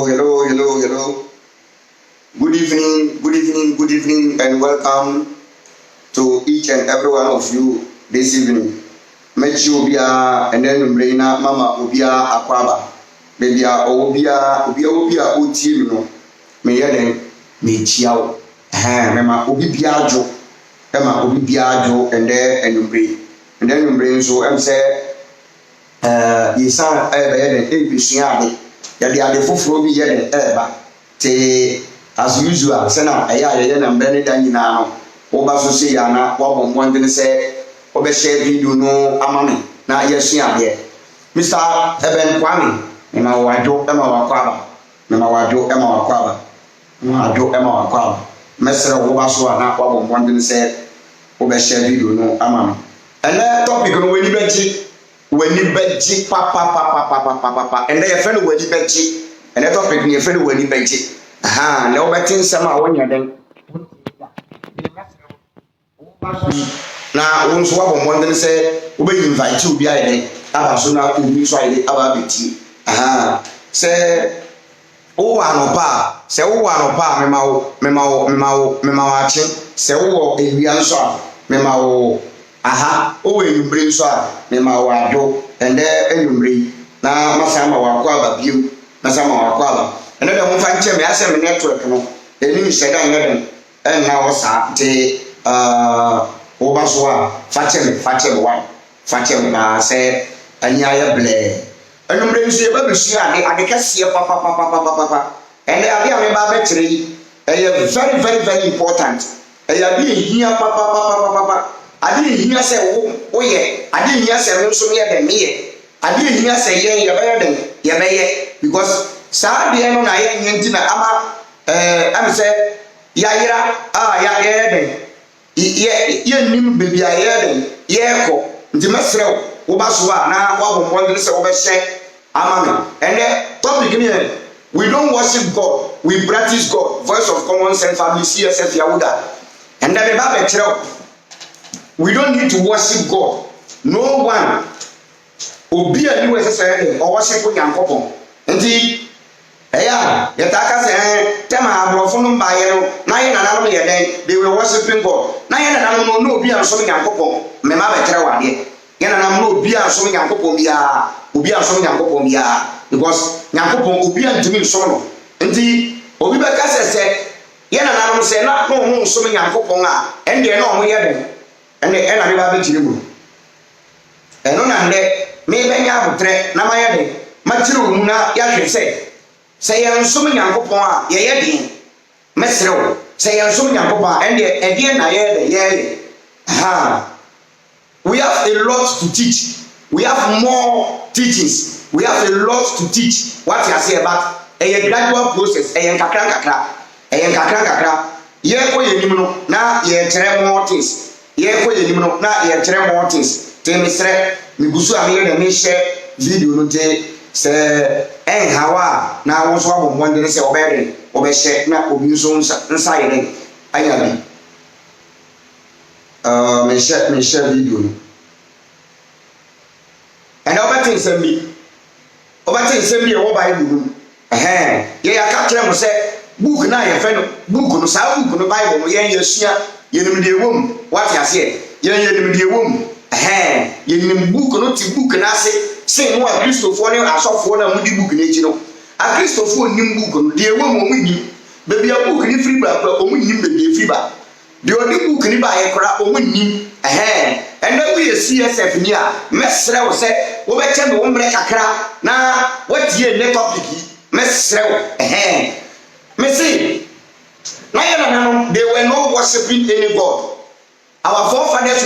Hello. Good evening, and welcome to each and every one of you this evening. Mechi Obia and then Mrena Mama Obia Akwaba. Baby Obia Uti no. Me yeden me chiao. Mema Obi Biajo. Emma Obi Biajo and there and Mre. And then Mre so am say yesa yeden ebisuade. Yade ade foforo bi yeden eba. Te as usual sena eya na mbene da nyina no. Oba so se ya na wabɔ mmɔden sɛ obɛhyɛ video no amame na yɛsua adeɛ Mr. Eben Kwame ma wadwo ma wakwaba mesere woba so na wabɔ mmɔden sɛ obɛhyɛ video no amame ɛnɛ topic no wani bɛgye papa ɛnɛ yɛfɛ no wani bɛgye ɛnɛ topic no yɛfɛ no wani bɛgye na wobɛte nsɛm a wonya den na wo nso wabɔ mmɔden sɛ wobɛyi invite obi ayɛ aba so na obi nso ayɛ aba abɛtie sɛ wowɔ anɔpa a mema wo akye sɛ wowɔ ewia nso a mema wo wowɔ enwummere nso a mema wo adwo ɛndɛ enwummere yi na masa ma wakɔ aba bio ɛnɛ dɛ momfa nkyɛ me asɛ me network no ɛnim hyɛ da nyɛ den ɛnna wɔ saa nti woba so a fakyɛ me na sɛ anya yɛ blɛ enumre nso yɛ babesua ade kɛseɛ papa ɛnɛ ade a me ba bɛkyerɛ yi ɛyɛ very important ɛyɛ ade ehia papa ade ehia sɛ woyɛ ade ehia sɛ me nso yɛ den meyɛ ade ehia sɛ yɛbɛyɛ because saa deɛ no na yɛ nti na ama am sɛ yayira yɛ den yɛnim baby a yɛden yɛkɔ nti mesrɛ woba so a na wabɔ mmɔden sɛ wobɛhyɛ ama me ɛnɛ topic ne we don't worship God, we practice God. Voice of Common Sense Family CSF Yahuda ɛnɛ me ba bɛkyerɛ we don't need to worship God. No one obi a ni wɔ sɛ yɛden ɔworship Nyankopɔn nti ɛyà yɛtaka sɛ tɛma aborɔfo no mbaeɛ no na yɛ nananom yɛ dɛn they were worshiping God na yɛ nananom no na obi ansom Nyankopɔn mema bɛkyerɛ wadeɛ yɛ nanam no obi ansom Nyankopɔn biara because Nyankopɔn obi antumi nsom no nti obi bɛka sɛ yɛ nananom sɛ na ɔmo nsom Nyankopɔn a ɛndeɛ na ɔmo yɛ dɛn ɛna me ba bɛkyerɛ mu ɛno na ndɛ mebɛnya abotrɛ na mayɛ dɛn makyerɛ wo mu na yɛahwɛ sɛ yɛnsom Nyankopɔn a yɛyɛ den mesrew sɛ yɛnsom Nyankopɔn a ɛdeɛ na yɛyɛ we have a lot to teach, we have more teachings, we have a lot to teach. What you say about a gradual process nkakra yɛkɔ yɛnim no na yɛkyerɛ more things te mesrɛ mebusu a meyɛ na mehyɛ video no te sɛ hawa na wo so abɔ mmɔden sɛ ɔbɛhyɛ na obi nso nsa yɛ den anya bi mehyɛ video no ɛnɛ wobɛte nsɛm bi ɛwɔ Bible no yɛyɛaka kyerɛ mo sɛ book na yɛfɛ no book no saa book no Bible no yɛsua yɛnim deɛ wɔ mu wate aseɛ yɛnim deɛ wɔ mu yɛnim book no te book no ase sen no a Kristofoɔ ne asɔfoɔ na mudi book no akyi no a Kristofoɔ nim book no deɛ wɔ mu ɔmo nim baabi a book ni firi ba ɔmo nim baabi efiri ba deɛ ɔde book ni ba yɛ kora ɔmo nim ɛnna wo yɛ CSF ni a mɛsrɛ wo sɛ wobɛkyɛ me wo mmerɛ kakra na watie ne topic yi mɛsrɛ wo mese na yɛ nananom they were not worshiping any God. Our forefathers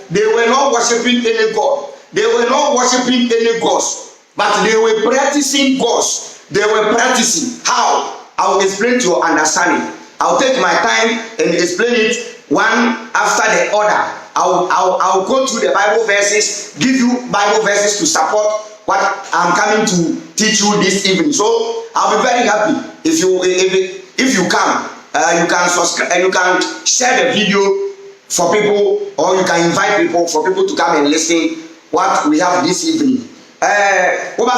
they were not worshiping any God. They were not worshiping any gods, but they were practicing gods. They were practicing. How? I will explain to your understanding. I'll take my time and explain it one after the other. I'll go through the Bible verses, give you Bible verses to support what I'm coming to teach you this evening. So I'll be very happy if you come. You can subscribe and you can share the video for people, or you can invite people for people to come and listen what we have this evening. What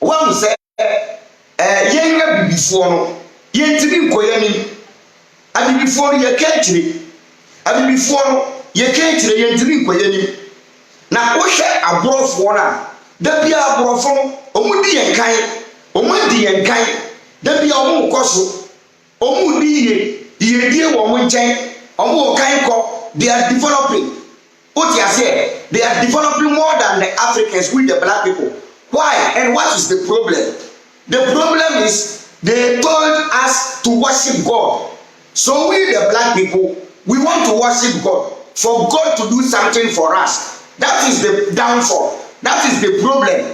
was yenga bibifo no yentimi nkoya ni abibifo no ye kankyire abibifo no ye kankyire yentimi nkoya ni na wo hwe aborofo na da bia aborofo no omudi yenkan omudi yenkan da bia omo koso omudi yedie wo mo nkyɛn omo kan kɔ they are developing. What you say? They are developing more than the Africans with the black people. Why? And what is the problem? The problem is they told us to worship God. So we the black people, we want to worship God. For God to do something for us. That is the downfall. That is the problem.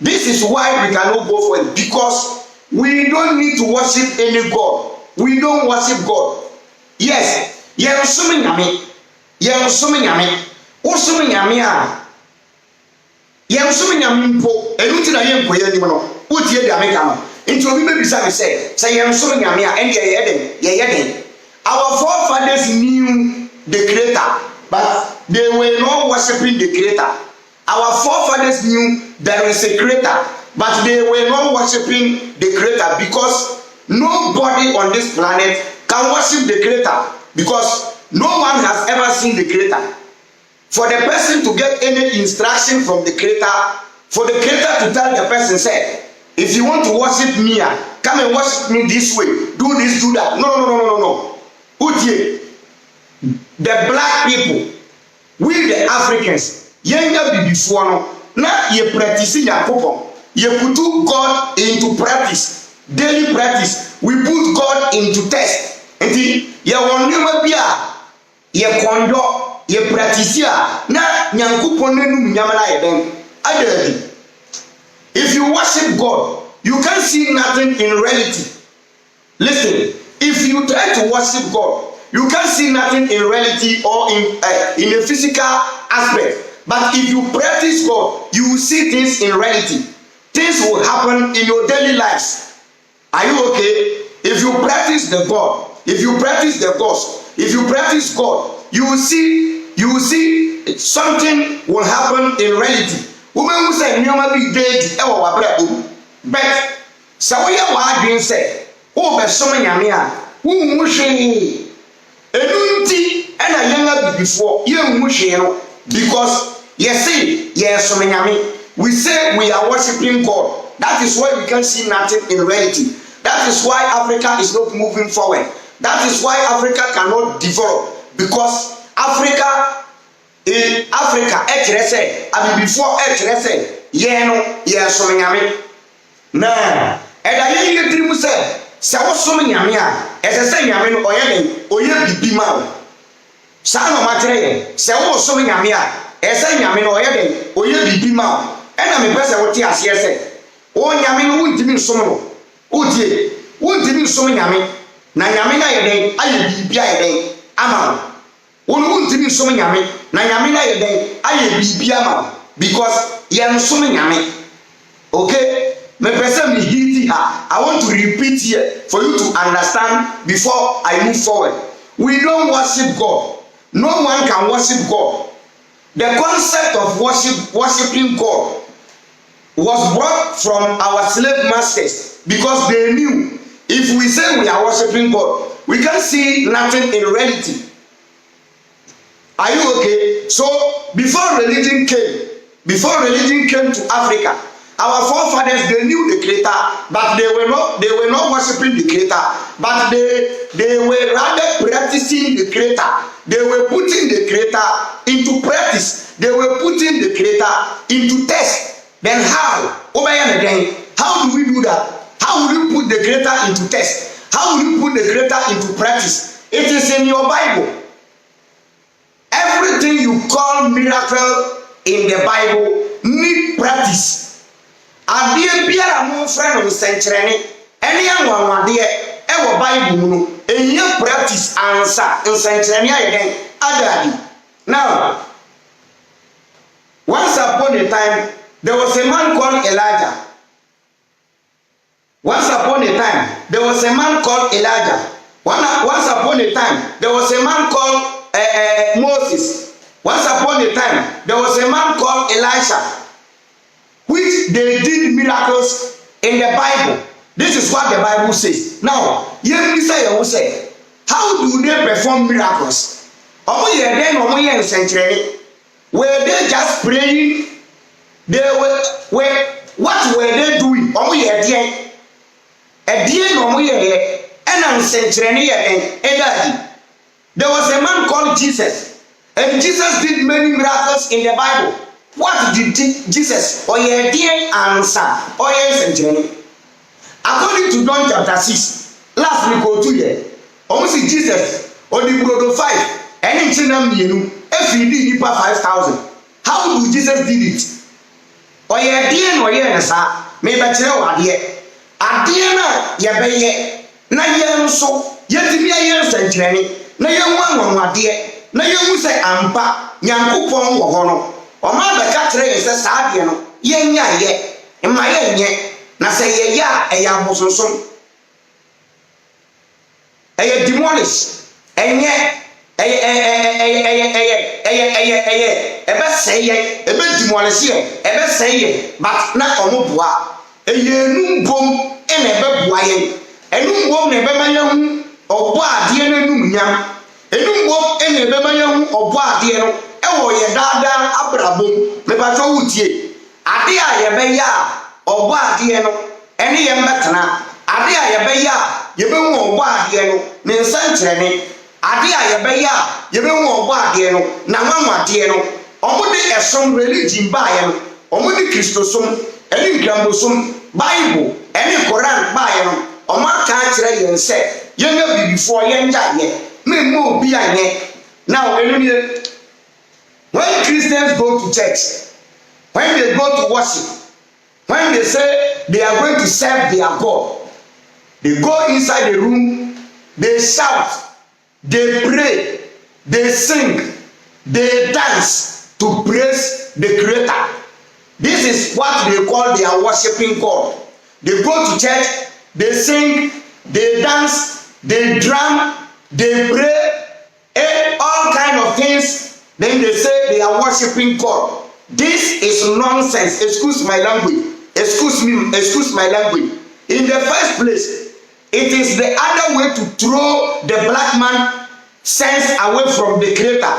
This is why we cannot go for it. Because we don't need to worship any God. We don't worship God. Yes. Yɛnsome nyame wosome nyame a yɛnsome nyame mpo ɛnu ti na yɛnkɔyɛ anim no wotie di ameka no nti obi bɛbisa me sɛ yɛnsome nyame a ɛnde yɛyɛ den our forefathers knew the creator but they were not worshiping the creator. Our forefathers knew there is a creator but they were not worshiping the creator because nobody on this planet can worship the creator because no one has ever seen the creator. For the person to get any instruction from the creator, for the creator to tell the person, say, if you want to worship me, come and worship me this way, do this, do that. No. Utie, the black people, we the Africans, yenga bibifo no, na ye practice yakopon. Ye put God into practice, daily practice. We put God into test. Enti ye wonema bia ye kondo ye practice na nyankopon nenum nyamana ye den adadi. If you worship God, you can't see nothing in reality. Listen, if you try to worship God, you can't see nothing in reality or in a physical aspect. But if you practice God, you will see things in reality. Things will happen in your daily lives. Are you okay? If you practice the God, if you practice the gospel, if you practice God, you will see something will happen in reality. Women who say nyoma bi deed e wo wabra bo. But so we are being said, "Oh, be so nyame a, wo hu hwe." Enunti e na yenga before, ye hu hwe no because yes, we say we are worshiping God. That is why we can't see nothing in reality. That is why Africa is not moving forward. That is why Africa cannot develop because Africa, before na eda ye trimu se wo som nyame a ese nyame no oye bibi ma wo sa no matere ye se wo som nyame a ese nyame no oye bibi ma wo ena me pese wo ti ase ese wo nyame no wuntimi som no udie wuntimi som nyame na nyame na ye aye bibi aye den ama wo wuntimi som nyame na nyame na ye aye bibi ama because ye som nyame. Okay, me person me hit her. I want to repeat here for you to understand before I move forward. We don't worship God. No one can worship God. The concept of worshiping God was brought from our slave masters because they knew if we say we are worshiping God, we can't see nothing in reality. Are you okay? So before religion came to Africa, our forefathers, they knew the creator, but they were not worshiping the creator, but they were rather practicing the creator. They were putting the creator into practice. They were putting the creator into test. Then how? How do we do that? How will you put the creator into test? How will you put the creator into practice? It is in your Bible. Everything you call miracle in the Bible need practice. Adie biara mo frɛ no nsɛnkyerɛne ɛne anwanwadeɛ ɛwɔ Bible no ɛnyɛ practice ansa nsɛnkyerɛne ayɛ den adadi. Now, once upon a time there was a man called Elijah. Once upon a time there was a man called Elijah. Once upon a time there was a man called Moses. Once upon a time there was a man called Elisha, which they did miracles in the Bible. This is what the Bible says. Now, you will say, how do they perform miracles? Were they just praying? What were they doing? There was a man called Jesus, and Jesus did many miracles in the Bible. What did Jesus answer? According to John chapter 6, last week or 2 years, almost Jesus or the brother 5, and in China, if he did 5,000. How do Jesus did it? Maybe I tell you, Adiana, Yabeye, Nayan so, yet to be a year century, Nayan one, dear, Nayan say Ampa, Yanko Pong or Hono, or Mother Catre is a Sadiano, Yen ya ye, and my ye, Nasay ya, a yamoson, a demolish, and yet. Ebe say ebe demolish ebe say but na omobua eyenu bom ene ebe buaye enu bom na ebe manyahu obo ade na num nyam enu bom ene ebe manyahu obo ade no ewo ye dada abrabom me ba so wutie ade a ye be ya obo ade no ene ye mbetena ade a ye be ya ye be hu obo ade no ne nsankyerene ade a ye be ya ye be hu obo ade no na nwanwade no omude esom religion baye no omude kristosom eni nkramosom bible eni quran baye no omaka kire yen se yenga bibifo yenja ye memmo obi anye now enumie when Christians go to church, when they go to worship, when they say they are going to serve their God, they go inside the room, they shout, they pray, they sing, they dance to praise the Creator. This is what they call their worshiping God. They go to church, they sing, they dance, they drum, they pray, and all kind of things. Then they say they are worshiping God. This is nonsense. Excuse my language. Excuse my language. In the first place, it is the other way to throw the black man sense away from the Creator.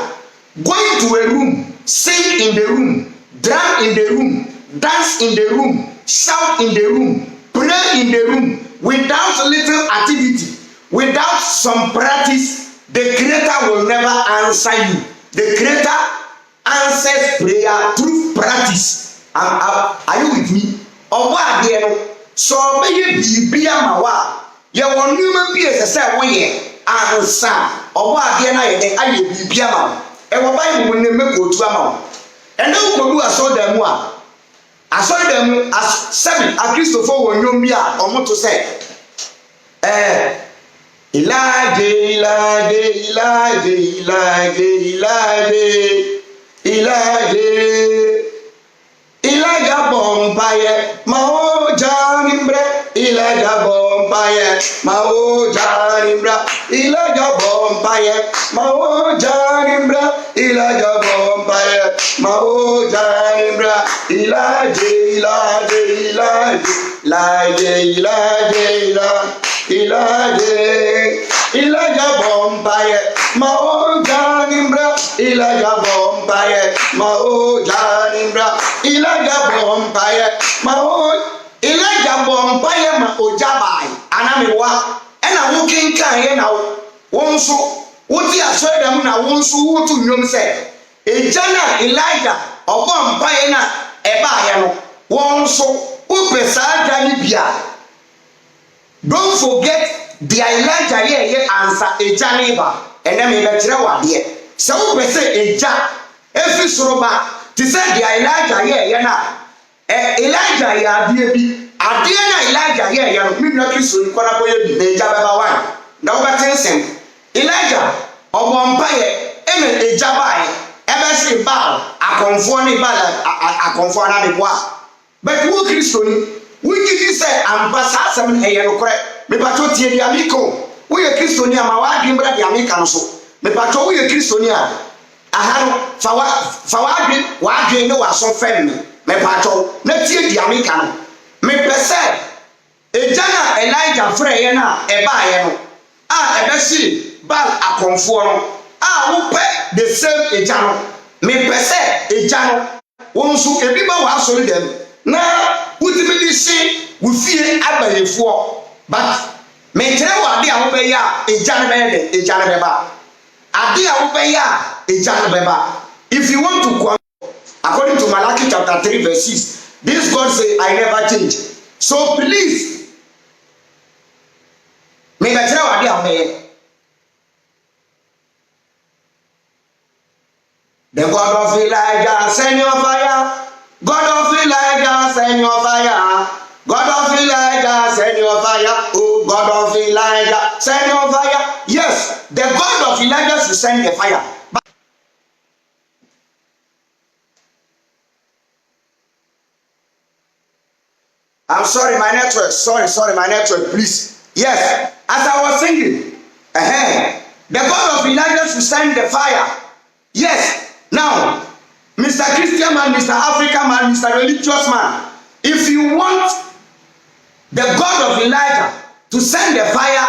Going to a room, sing in the room, drum in the room, dance in the room, shout in the room, pray in the room, without little activity, without some practice, the Creator will never answer you. The Creator answers prayer through practice. Are you with me? Owa de no so be bibia mawa ye won numa bi esese wo ye ansa owa de na ye de aye bibia ma e wo Bible ne mekotu ama ene ukodu asodam as 7 a Christopher won nyom bi a omoto se Elijah Bompaye, Mao Janimbre, Elijah Bompaye, Mao Janimbre, Elijah Bompaye, Mao Janimbre, Elijah Bompaye, Mao Janimbre, Elijah Bompaye, Mao Janimbre, Elijah Bompaye, Mao Janimbre, Elijah Bompaye, Mao Elijah Bompaye ma ojabai anamiwa ena wokin kan ye na wonso woti asodam na wonso wotu nyom se ejana Elijah obompaye na eba ye no wonso upesa dani bia. Don't forget the Elijah ye answer ejana ba ene me be kire wade se wo pese eja efi soroba ti say the Elijah ye na Elijah ya adie bi adie na Elijah ye no mi na Kristo ni kwana boye bi na eja baba wan na wo betensen Elijah obompa ye ene eja bae ebe se Baal akonfo ni Baal akonfo na be boa but wo Kristo ni wo gidi say ambasa asem eye no kore me pato tie dia miko wo ye Kristo ni ama wa adwembra dia mika no so me pato wo ye Kristo ni a aharo fawadwe wadwe ne waso fem me pato na tie dia mika no me pese ejana Elijah frɛ na ɛbaayɛ no a ɛbɛsi bal akonfo no a wopɛ the same eja no me pɛsɛ eja no wonso ebi ba wa asori dem na wutimi di se wo fie abayefo but me kyerɛ wo ade a wo bɛyɛ a eja no bɛyɛ de eja no bɛba ade a wo bɛyɛ a eja no bɛba. If you want to, according to Malachi chapter 3 verse 6, this God say, I never change. So please, may the God of Elijah send your fire. God of Elijah send your fire. God of Elijah send your fire. Oh God of Elijah send your fire. Yes, the God of Elijah should send the fire. I'm sorry, my network. Sorry, my network, please. Yes, as I was singing, the God of Elijah should send the fire. Yes, now, Mr. Christian man, Mr. African man, Mr. Religious man, if you want the God of Elijah to send the fire,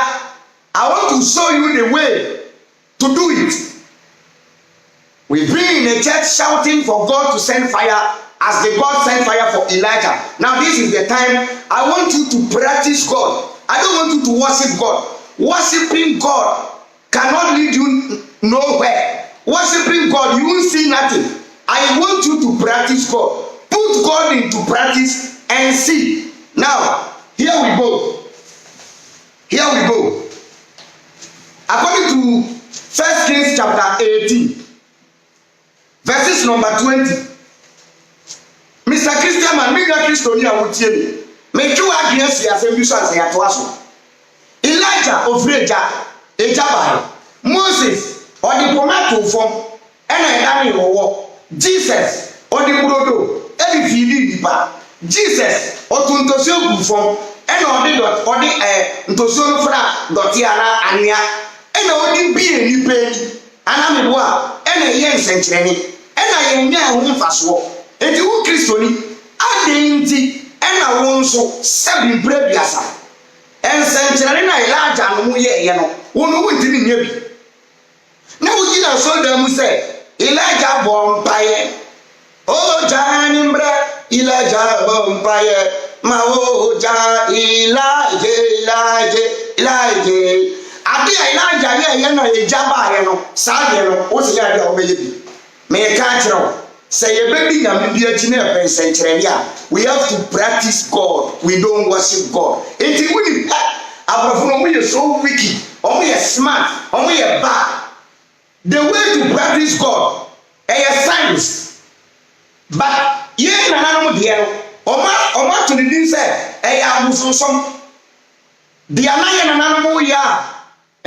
I want to show you the way to do it. We've been in a church shouting for God to send fire, as the God sent fire for Elijah. Now this is the time I want you to practice God. I don't want you to worship God. Worshiping God cannot lead you nowhere. Worshiping God, you won't see nothing. I want you to practice God. Put God into practice and see. Now, here we go. According to 1 Kings chapter 18, verses number 20. Mr. Christian man, Mr. Christonia would tell me, make you against the assembly as they are to us. Elijah of Ejaba, Moses, or the tomato form, and I am war. Jesus, or the Burodo, every Filipa, Jesus, or Tuntosio form, and or the Ntosio Fra, Dotiana, Ania, and only be a penny, and I'm a war, and a young century, and I am young fast war. Enti wo Kristoni adenti ena wo nso sebi brebiasa ensenkyere na Elijah no ye ye no wo no wuntimi nya bi na wo gina so da mu se Elijah bompaye o jani mbre Elijah bompaye ma o ja Elijah ade Elijah ye no ejaba ye no sa ye no wo se ya de obeye bi me ka kire say we have to practice God. We don't worship God. Until we are so wicked, or we are smart, or we are bad. The way to practice God is science. But ye na nanu deɛ ɔma to ne din sɛ ɛyɛ abososom deɛ anayɛ na nanu yɛ a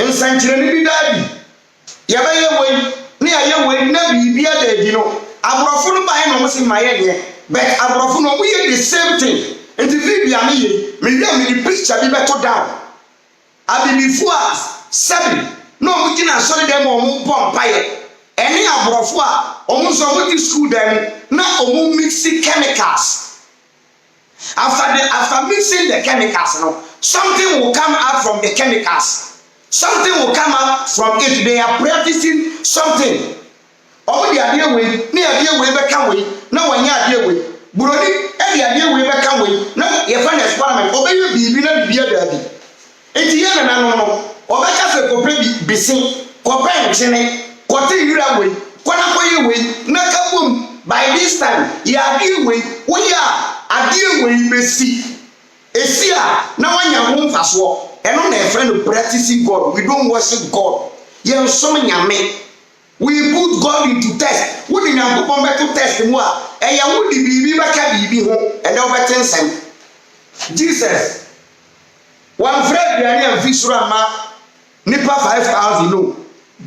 nsankyerɛnne bi daa bi yɛbɛyɛ wei ne yɛyɛ wei na biribi ada adi no aborɔfo no baeɛ na ɔmo se mayɛ deɛ but aborɔfo no ɔmo yɛ the same thing nti video a meyɛ meyɛ mede picture bi bɛto down abibifo a sɛbi na ɔmo gyina asɔre dɛm a ɔmo bɔ mpaeɛ ɛne aborɔfo a ɔmo nso ɔmo di school dɛm na ɔmo mixing chemicals after mixing the chemicals no something will come out from the chemicals, something will come out from it. They are practicing something. All the idea way, near idea way back away, no one idea way. Buroni, every idea way back away, no, your friend is parliament, obey you be not be a daddy. It's the end of no, or back as a copy be seen, compare chene, quarter you away, quanakoy way, naka boom. By this time, ya deal way, we are a deal way, you may see. Esia, now when you're home fast walk, and on a friend of practicing God, we don't worship God. You're so many men. We put God into test. We didn't have to come back to test more. And you would be back at be home and over 10 cents. Jesus, one friend, and Fisherama, Nipa 5,000. No,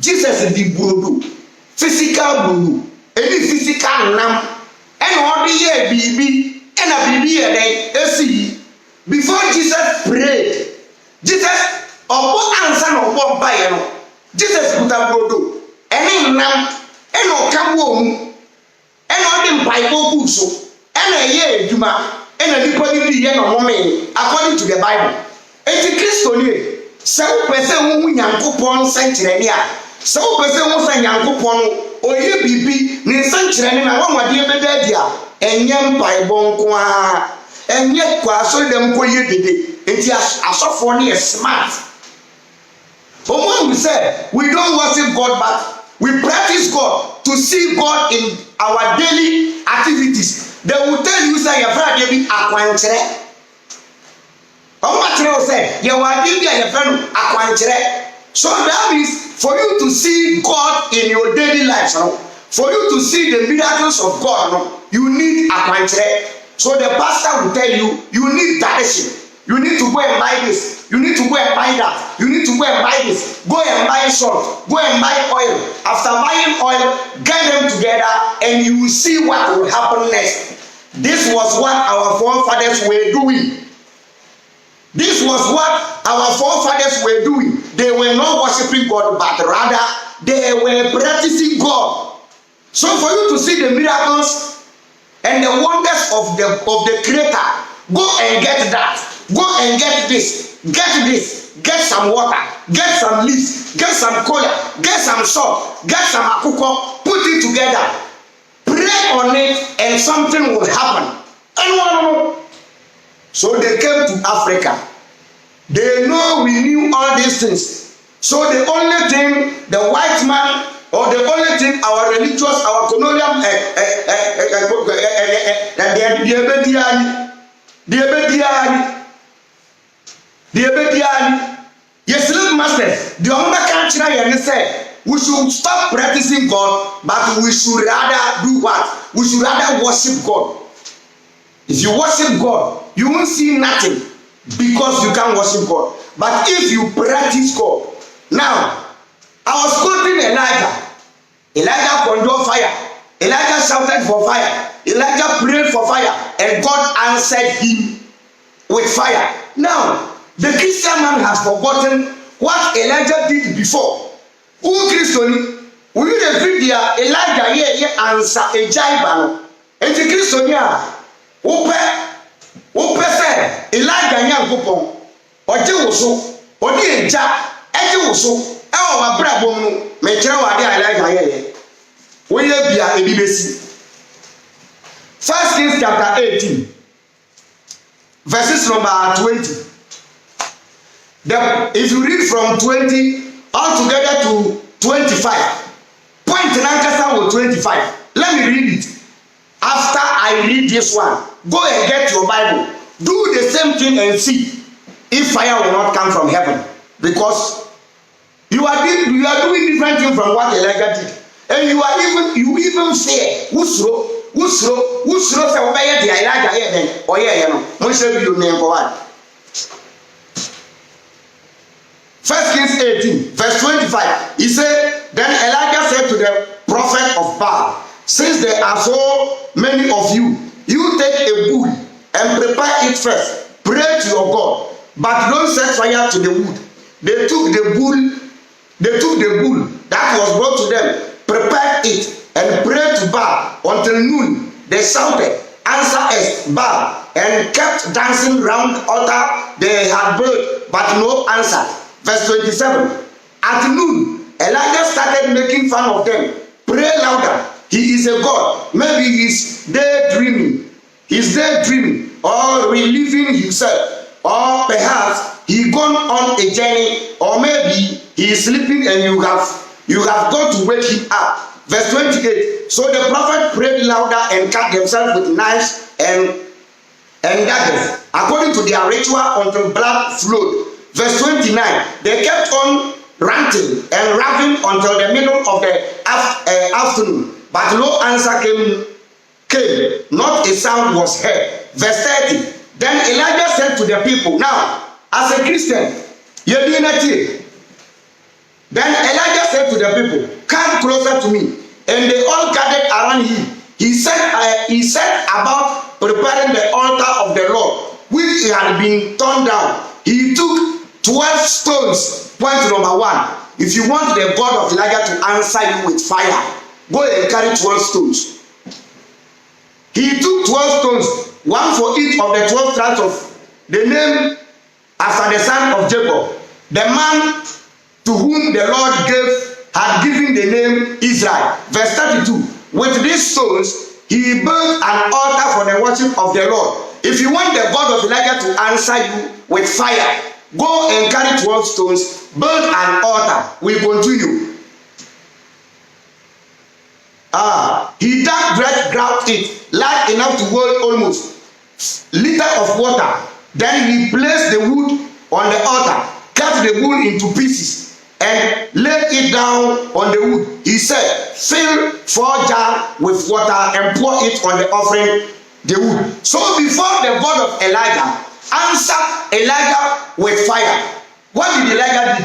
Jesus is the Burudu, physical Buru, any physical lamb, and all the year, BB, and a BB, and a see. Before Jesus prayed, Jesus or answer no one by Jesus put a brodo, and nam, and no come home, and all them Bible books, and a year, Juma, ɛna nipa ni di yɛ na ɔmo according to the Bible. Eti Kristo nie sɛ wopɛ sɛ wohu Nyankopɔn nsɛnkyerɛnne a sɛ wopɛ sɛ wohu sɛ Nyankopɔn no ɔyɛ biribi ne nsɛnkyerɛnne na wɔnwadeɛ bɛda adi a ɛnyɛ mpaebɔ nko ara ɛnyɛ kɔ asɔredɛm kɔ yɛ dede eti asɔfoɔ no yɛ smart. Ɔmo say we don't worship God but we practice God to see God in our daily activities. They will tell you say yɛfrɛ adeɛ bi akwankyerɛ. Ɔmo akyerɛ wo sɛ yɛwɔ adeɛ bi a yɛfrɛ no akwankyerɛ. So that means for you to see God in your daily life, no? For you to see the miracles of God, no? You need akwankyerɛ. So the pastor will tell you, you need direction. You need to go and buy this. You need to go and buy that. You need to go and buy this. Go and buy salt. Go and buy oil. After buying oil, get them together and you will see what will happen next. This was what our forefathers were doing. This was what our forefathers were doing. They were not worshiping God, but rather they were practicing God. So for you to see the miracles and the wonders of the Creator, go and get that. Go and get this. Get this. Get some water. Get some leaves. Get some cola. Get some salt. Get some akuko. Put it together. Pray on it and something will happen. Anyone? So they came to Africa. They know we knew all these things. So the only thing the white man or the only thing our religious, our colonial, yes, little masters, the only country say we should stop practicing God, but we should rather do what? We should rather worship God. If you worship God, you won't see nothing because you can't worship God. But if you practice God, now I was quoting Elijah. Elijah conjured fire. Elijah shouted for fire. Elijah prayed for fire, and God answered him with fire. Now the Christian man has forgotten what Elijah did before. Who Christian? We need a video. Elijah here answer a jaibano. And the Christian here, who say Elijah Yankopon, or Jewoso, or the Eja, Ejoso, our brabon, Metra, Elijah here. We be a BBC. 1 Kings chapter 18, verses number 20. If you read from 20 altogether to 25, point Nankasa with 25. Let me read it. After I read this one, go and get your Bible. Do the same thing and see if fire will not come from heaven. Because you are doing different things from what Elijah did. And you even fear. Wusro say obey the Elijah here then. Oh yeah, no. Most of you name for what? 1 Kings 18, verse 25. He said, then Elijah said to the prophet of Baal, since there are so many of you, you take a bull and prepare it first. Pray to your God, but don't set fire to the wood. They took the bull that was brought to them, prepared it, and prayed to Baal until noon. They shouted, answer us, Baal, and kept dancing round the altar they had built, but no answer. Verse 27. At noon, Elijah started making fun of them. Pray louder. He is a god. Maybe he's daydreaming. Or relieving himself. Or perhaps he gone on a journey. Or maybe he is sleeping and you have got to wake him up. Verse 28. So the prophet prayed louder and cut themselves with knives and daggers, according to their ritual, until blood flowed. Verse 29, they kept on ranting and raving until the middle of the afternoon, but no answer came, not a sound was heard. Verse 30, then Elijah said to the people, now, as a Christian, then Elijah said to the people, come closer to me, and they all gathered around him. He said about preparing the altar of the Lord, which had been torn down. He took 12 stones. Point number 1. If you want the God of Elijah to answer you with fire, go and carry 12 stones. He took 12 stones one for each of the 12 tribes of the name after the son of Jacob, the man to whom the Lord had given the name Israel. Verse 32. With these stones, he built an altar for the worship of the Lord. If you want the God of Elijah to answer you with fire, go and carry 12 stones, build an altar. We continue. He dug great ground it, large enough to hold almost liter of water. Then he placed the wood on the altar, cut the bull into pieces, and laid it down on the wood. He said, fill 4 jars with water and pour it on the offering, the wood. So before the God of Elijah answered Elijah with fire, what did Elijah do?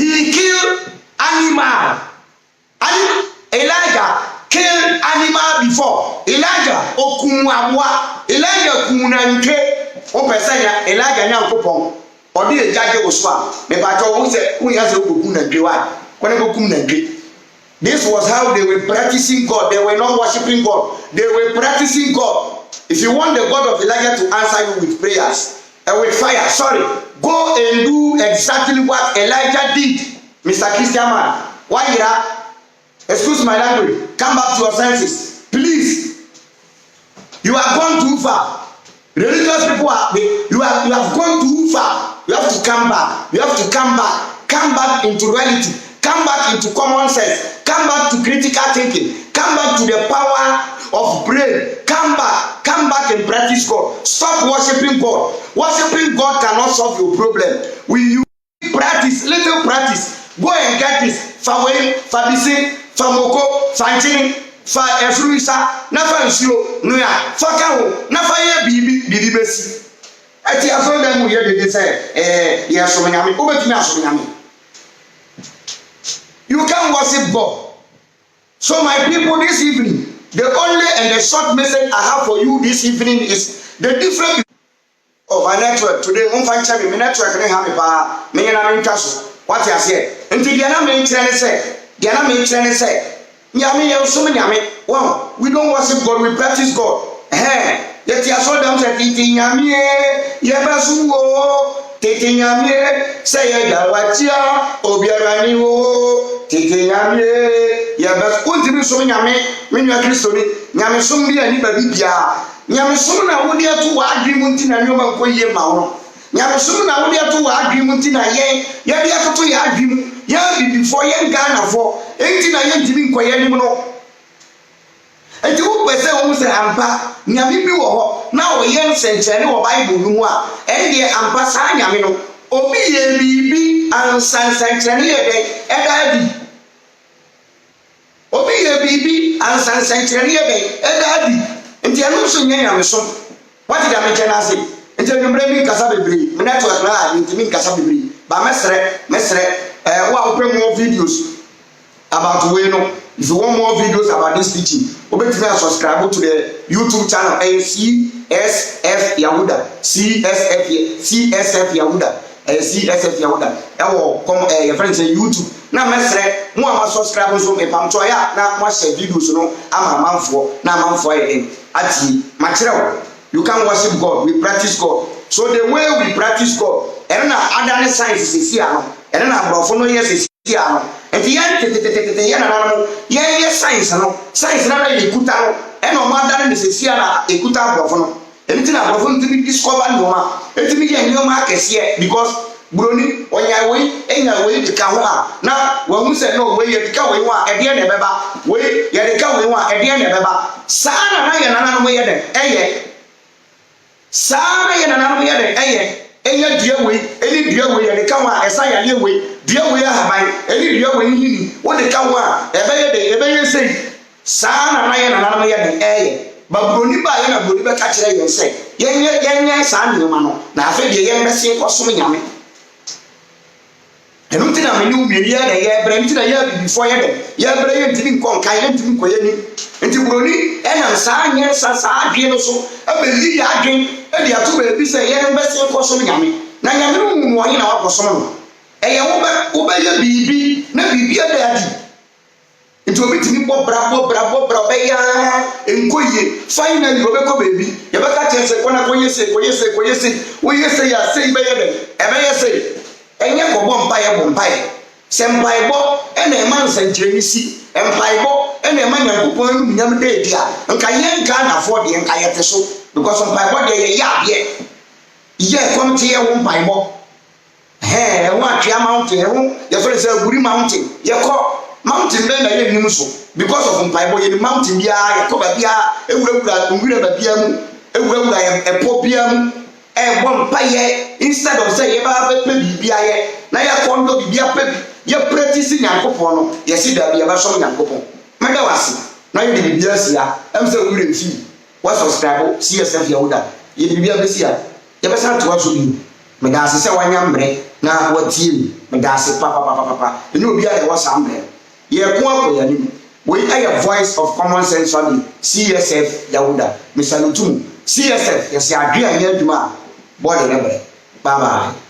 He killed animal. Elijah killed animal before. Elijah okumwa. Elijah kumunanke. Opesanya Elijah nyankopon. Odi ejaje oswa. Me ba to wo se wo ya se okunanke wa. Kone okunanke. This was how they were practicing God. They were not worshiping God. They were practicing God. If you want the God of Elijah to answer you with prayers and with fire, go and do exactly what Elijah did. Mr. Christian man, why you are? Excuse my language. Come back to your senses. Please. You have gone too far. Religious people you have gone too far. You have to come back. You have to come back. Come back into reality. Come back into common sense. Come back to critical thinking. Come back to the power of brain. Come back and practice God. Stop worshiping God. Worshiping God cannot solve your problem. You practice, little practice. Go and get this. Faway, Fabisi, Famoko, Fanchini, Fa Efruisa, Nafa Nsio, Nuya, Fakao, Nafa Bibi Bessi. I told them they say, yes, so many. You can't worship God. So my people, this evening, the only and the short message I have for you this evening is the difference of my network. Today, my network can have me. What I say? Until the enemy say, wow, we don't worship God, we practice God. Yet you saw them say, Titinyamie, say Yawachia, Obiarani, Titinyamie, Yabas, Untibi Sunyame, Minya Christoni, Yamisumbi and Ibabia, Yamisuna would have to agreement in a Noma Koye Mao. Yamisuna would have to agreement in a yen, Yabia to Yagim, Yabi before Yan Ghana for 18 a yen Jimmy Koyanimo. And you will say almost an ampa, Yamibi or now a young century or Bible, and the ampasa Yamino, Obi and San Sanctuary, Edadi. Obi and San Sanctuary, Edadi. And the Anusun Yamison. What did I mention? I say? Until you bring me Casabibri, Network Live, into me Casabibri, but Mestre, well, bring more videos about Weno. If you want more videos about this teaching, subscribe to the YouTube channel CSF Yahuda. CSF Yahuda. CSF Yahuda. Come your friends on YouTube. Now, Mestre, more subscribers on me. Pamtoya. Now, more share videos. No, I'm a man for. Now, I'm for it. Ati material. You can't worship God. We practice God. So the way we practice God, and now other science is here. And then I'm from years is here. And the end, science, science, not a kuta, and no matter is here, a kuta brofono. Anything about to be discovered, Noma, and to me, a new market here because Bruni, on your way, and your way to Kawa. Now, when we say no way, you come we want at the end of Baba, way, you come we want at the end of Baba. Sana, and another way at the Sana, and another way at the any dear way, and the Kawa, as I am way. Dear way, I any dear way, what the Kawa, a very say, Sana, and another way at the air. But Bruniba and a Bruniba catch it and say, Yang, son, you man, now I feel the young message for so many. And until I knew me, yeah, Brenton, a year before you brain didn't call Kayan to Koyani, and to Bruni, and I'm saying, yes, I again so, I believe again, and the other will be say, young message for so many. Now I know one in our person. A obey your baby, no be a daddy. nti obi timi bɔ bra ɔbɛya nkoye finally ɔbɛkɔ baabi yɛbɛka kyerɛ sɛ kɔna kɔyɛ se woyɛ se yɛ ase bɛyɛ dɛ ɛbɛyɛ se ɛnyɛ kɔbɔ mpaeɛ bɔ mpaeɛ sɛ mpaebɔ ɛna ɛma nsɛnkyerɛnne si mpaebɔ ɛna ɛma nyankopɔn anom nyam da adi a nka yɛn nka anafoɔ deɛ nka yɛte so because mpaebɔ deɛ yɛyɛ adeɛ yɛ kɔm te yɛ ho mpaebɔ ɛho atwea mountain ɛho yɛfrɛ sɛ aguri mountain yɛkɔ mountain bɛn na yɛ nim so because of mpaebɔ yɛne mountain biara yɛkɔ baabiara ewurawura nwura baabiara mu ewurawura ɛpɔ biara mu ɛbɔ mpaeɛ instead of sɛ yɛbaa bɛpɛ biribi ayɛ na yɛkɔ ndɔ biribi apɛ bi yɛ practice nyankopɔn no yɛsi daabi yɛbɛsɔm nyankopɔn mɛda wase na yɛde biribi asi a ɛm sɛ nwura mfi wa subscribe CSF Yawoda yɛ biribi abɛsi a yɛbɛsa to aso bi mɛda ase sɛ wanya mbrɛ na watie mi mɛda ase papa ɛne obi a yɛwɔ saa mbrɛ yɛko akɔ yɛnim wei ɛyɛ voice of common sense family CSF Yawoda misalutum CSF yɛsɛ adwe a yɛ adwuma a bɔɔde ne brɛ bye bye.